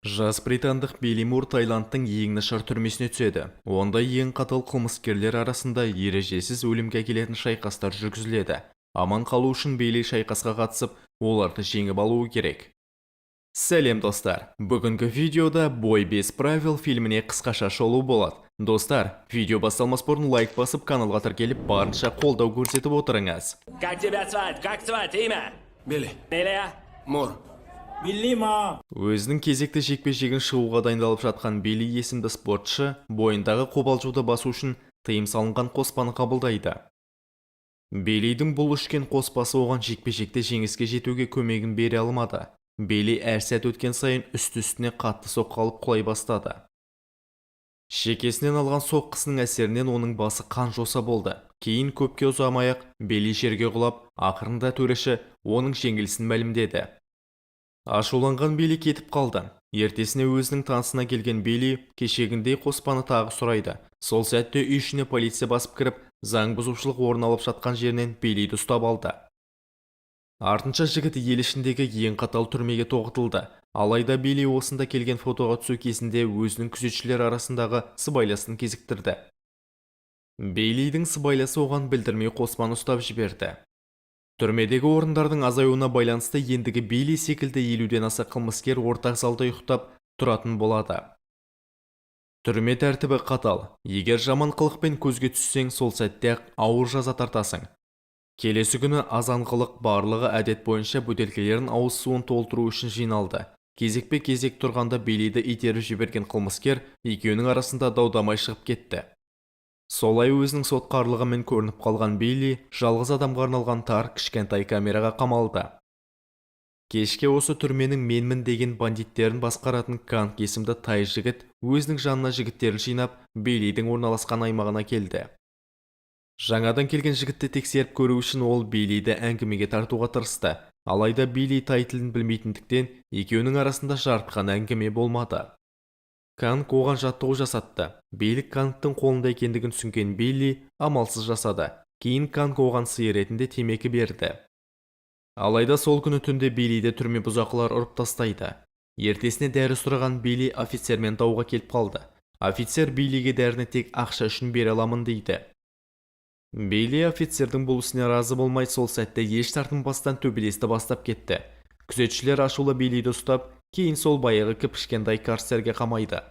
Жас британдық Билли Мур Таиландтың ең нашар түрмесіне түседі. Онда ең қатал қылмыскерлер арасында ережесіз өлімге әкелетін шайқастар жүргізіледі. Аман қалу үшін Билли шайқасқа қатысып, оларды жеңіп алуы керек. Сәлем достар! Бүгінгі видеода «Бой без правил» фильміне қысқаша шолу болады. Достар, видео басталмас бұрын лайк басып, каналға тіркеліп, барынша қолдау көрсетіп отырыңыз. Как тебя звать? Как звать? Имя? Билли. Билли? Мур. Өзінің кезекті жекпе-жегін шығуға дайындалып жатқан Билли есімді спортшы бойындағы қобалжуды басу үшін тыйым салынған қоспаны қабылдайды. Биллидің бұл үшкен қоспасы оған жекпе-жекте жеңіске жетуге көмегін бере алмады. Билли әр сәт өткен сайын үсті-үстіне қатты соққы алып құлай бастады. Шекесінен алған соққысының әсерінен оның басы қан жоса болды. Кейін көпке ұзамай-ақ Билли жерге құлап, ақырында төреші оның жеңілісін мәлімдеді. Ашуланған Билли кетіп қалды. Ертесіне өзінің танысына келген Билли кешегіндей қоспаны тағы сұрайды. Сол сәтте үй ішіне полиция басып кіріп, заң бұзушылық орын алып жатқан жерінен Биллиді ұстап алды. Артынша жігіт ел ішіндегі ең қатал түрмеге тоғытылды. Алайда Билли осында келген фотоға түсу кезінде өзінің күзетшілер арасындағы сыбайласын кезіктірді. Биллидің сыбайласы оған білдірмей қоспаны ұстап жіберді. Түрмедегі орындардың азаюына байланысты ендігі Билли секілді 50-ден аса қылмыскер ортақ залда ұйықтап тұратын болады. Түрме тәртібі қатал. Егер жаман қылықпен көзге түссең, сол сәтте ауыр жаза тартасың. Келесі күні азанқылық барлығы әдет бойынша бөтелкелерін ауыз суын толтыру үшін жиналды. Кезекпе-кезек тұрғанда Биллиді итеріп жіберген қылмыскер екеуінің арасында даудамай шығып кетті. Солай өзінің сотқарлығымен көрініп қалған Билли жалғыз адамға арналған тар кішкентай камераға қамалды. Кешке осы түрменің менмін деген бандиттерін басқаратын Канг есімді тай жігіт өзінің жанына жігіттерін жинап, Биллидің орналасқан аймағына келді. Жаңадан келген жігітті тексеріп көру үшін ол Биллиді әңгімеге тартуға тырысты. Алайда Билли тай тілін білмейтіндіктен екеуінің арасында жарытқан әңгіме болмады. Канг оған жаттығу жасатты. Билік Кангтың қолында екендігін түсінген Билли амалсыз жасады. Кейін Канг оған сый ретінде темекі берді. Алайда сол күні түнде Биллиді түрме бұзақылар ұрып тастайды. Ертесіне дәрі сұраған Билли офицермен дауға келіп қалды. Офицер Биллиге дәріні тек ақша үшін бере аламын дейді. Билли офицердің бұл ісіне разы болмай, сол сәтте еш тартынбастан төбелесті бастап кетті. Күзетшілер ашулы Биллиді ұстап, кейін сол баяғы кіпішкендай карцерге қамайды.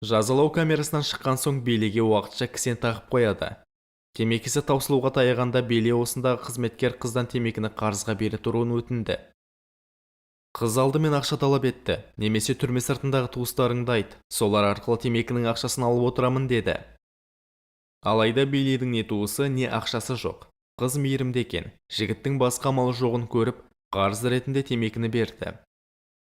Жазалау камерасынан шыққан соң Биллиге уақытша кісен тағып қояды. Темекісі таусылуға таяғанда Билли осындағы қызметкер қыздан темекіні қарызға бере тұруын өтінді. Қыз алдымен ақша талап етті, немесе түрме сыртындағы туыстарыңды айт, солар арқылы темекінің ақшасын алып отырамын деді. Алайда Биллидің не туысы, не ақшасы жоқ. Қыз мейірімді екен, жігіттің басқа амалы жоғын көріп, қарыз ретінде темекіні берді.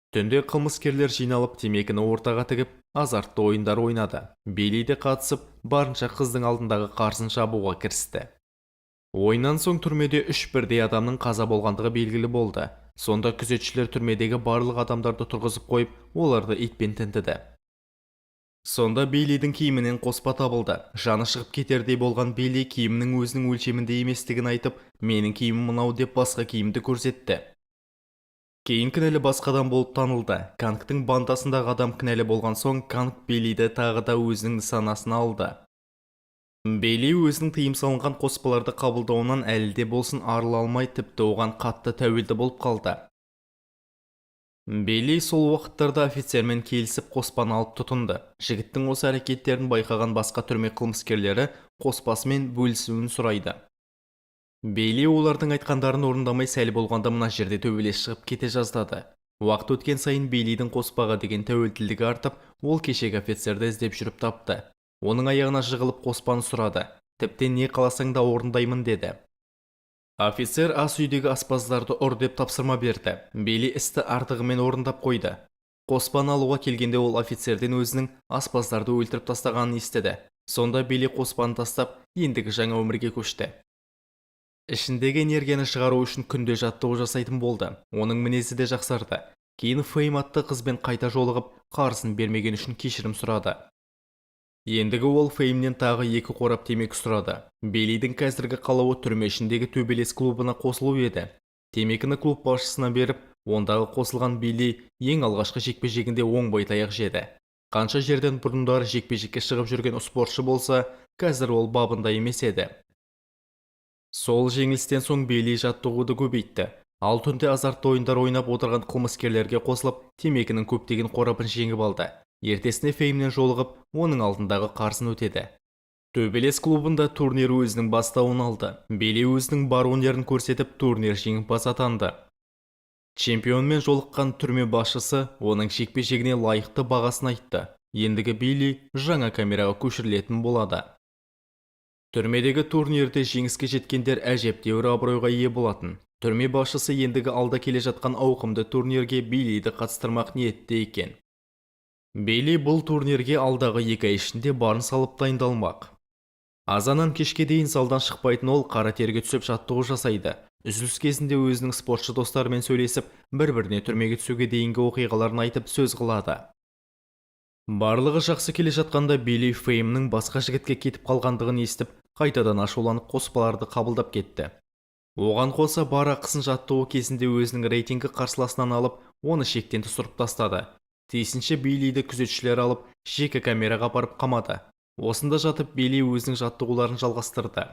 Түнде қылмыскерлер жиналып темекіні ортаға тігіп, азартты ойындар ойнады. Билли де қатысып, барынша қыздың алдындағы қарызын жабуға кірісті. Ойыннан соң түрмеде 3 бірдей адамның қаза болғандығы белгілі болды. Сонда күзетшілер түрмедегі барлық адамдарды тұрғызып қойып, оларды итпен тінтіді. Сонда Биллидің киімінен қоспа табылды. Жаны шығып кетердей болған Билли киімінің өзінің өлшемінде еместігін айтып, менің киімім мынау деп басқа киімді көрсетті. Кейін кінәлі басқадан болып танылды. Кангтың бандасындағы адам кінәлі болған соң, Канг Биллиді тағы да өзінің нысанасына алды. Билли өзінің тыйым салынған қоспаларды қабылдауынан әлі де болсын арыла алмай, тіпті оған қатты тәуелді болып қалды. Билли сол уақыттарда офицермен келісіп қоспаны алып тұтынды. Жігіттің осы әрекеттерін байқаған басқа түрме қылмыскерлері қоспасымен бөлісуін сұрайды. Билли олардың айтқандарын орындамай, сәл болғанда мына жерде төбелес шығып кете жаздады. Уақыт өткен сайын Биллидің қоспаға деген тәуелділігі артып, ол кешегі офицерді іздеп жүріп тапты. Оның аяғына жығылып қоспаны сұрады. Тіптен не қаласаң да орындаймын деді. Офицер ас үйдегі аспаздарды ұр деп тапсырма берді. Билли істі артығымен орындап қойды. Қоспаны алуға келгенде ол офицерден өзінің аспаздарды өлтіріп тастағанын естіді. Сонда Билли қоспаны тастап, ендігі жаңа өмірге көшті. Ішіндегі энергияны шығару үшін күнде жаттығу жасайтын болды. Оның мінезі де жақсарды. Кейін Фейм атты қызбен қайта жолығып, қарызын бермеген үшін кешірім сұрады. Ендігі ол Феймнен тағы 2 қорап темекі сұрады. Биллидің қазіргі қалауы түрме ішіндегі төбелес клубына қосылу еді. Темекіні клуб басшысына беріп, Ондағы қосылған Билли ең алғашқы жекпе-жегінде оңбай таяқ жеді. Қанша жерден бұрындары жекпе-жекке шығып жүрген спортшы болса, қазір ол бабында емес еді. Сол жеңілістен соң Билли жаттығуды көбейтті. Ал түнде азартты ойындар ойнап отырған қылмыскерлерге қосылып, темекінің көптеген қорабын жеңіп алды. Ертесіне Феймнен жолығып, оның алдындағы қарсын өтеді. Төбелес клубында турнир өзінің бастауын алды. Билли өзінің бар өнерін көрсетіп, турнир жеңімпазы атанды. Чемпионмен жолыққан түрме басшысы оның жекпе-жегіне лайықты бағасын айтты. Ендігі Билли жаңа камераға көшірілетін болады. Түрмедегі турнирде жеңіске жеткендер әжептәуір абыройға ие болатын. Түрме басшысы ендігі алда келе жатқан ауқымды турнирге Биллиді қатыстырмақ ниетте екен. Билли бұл турнирге алдағы 2 ай ішінде барын салып дайындалмақ. Азаннан кешке дейін залдан шықпайтын ол қара терге түсіп жаттығу жасайды. Үзіліс кезінде өзінің спортшы достарымен сөйлесіп, бір-біріне түрмеге түсуге дейінгі оқиғаларын айтып сөз қылады. Барлығы жақсы келе жатқанда Билли Феймнің басқа жігітке кетіп қалғандығын естіп, қайтадан ашуланып қоспаларды қабылдап кетті. Оған қоса бар ақысын жаттығу кезінде өзінің рейтингі қарсыласынан алып, оны шектен тыс ұрып тастады. Тиісінше Биллиді күзетшілер алып, жеке камераға апарып қамады. Осында жатып Билли өзінің жаттығуларын жалғастырды.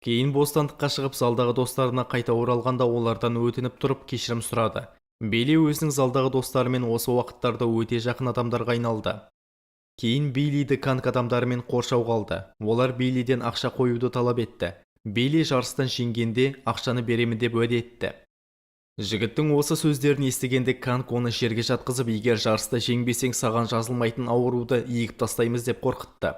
Кейін бостандыққа шығып залдағы достарына қайта оралғанда олардан өтініп тұрып кешірім сұрады. Билли өзінің залдағы достарымен осы уақыттарда өте жақын адамдарға айналды. Кейін Биллиді канк адамдарымен қоршау қалды. Олар Биллиден ақша қоюды талап етті. Билли жарыстан жеңгенде ақшаны беремін деп уәде етті. Жігіттің осы сөздерін естігенде канк оны жерге жатқызып, егер жарыста жеңбесең саған жазылмайтын ауруды егіп тастаймыз деп қорқытты.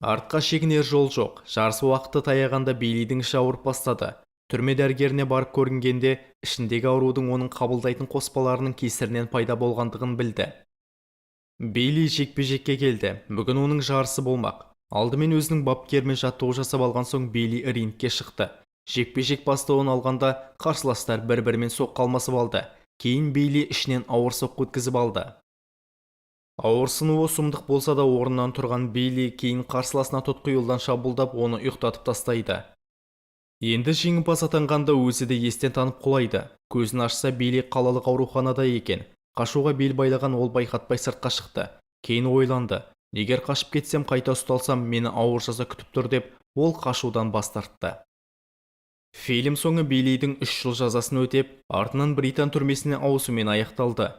Артқа шегінер жол жоқ. Жарыс уақыты таяғанда Биллидің іші ауырып бастады. Түрме дәрігеріне барып көрінгенде, ішіндегі аурудың оның қабылдайтын қоспаларының кесірінен пайда болғандығын білді. Билли жекпе-жекке келді. Бүгін оның жарысы болмақ. Алдымен өзінің бапкермен жаттығу жасап алған соң Билли рингке шықты. Жекпе-жек бастауын алғанда қарсыластар бір-бірімен соққы алмасып алды. Кейін Билли ішінен ауыр соққы өткізіп алды. Ауырсынуы сұмдық болса да орнынан тұрған Билли кейін қарсыласына тұтқиылдан шабуылдап, оны ұйықтатып тастайды. Енді жеңімпаз атанғанда өзі де естен танып құлайды. Көзін ашса Билли қалалық ауруханада екен. Қашуға бел байлаған ол байқатпай сыртқа шықты. Кейін ойланды. Егер қашып кетсем, қайта ұсталсам, мені ауыр жаза күтіп тұр деп, ол қашудан бас тартты. Фильм соңы Биллидің 3 жыл жазасын өтеп, артынан Британ түрмесіне ауысумен аяқталды.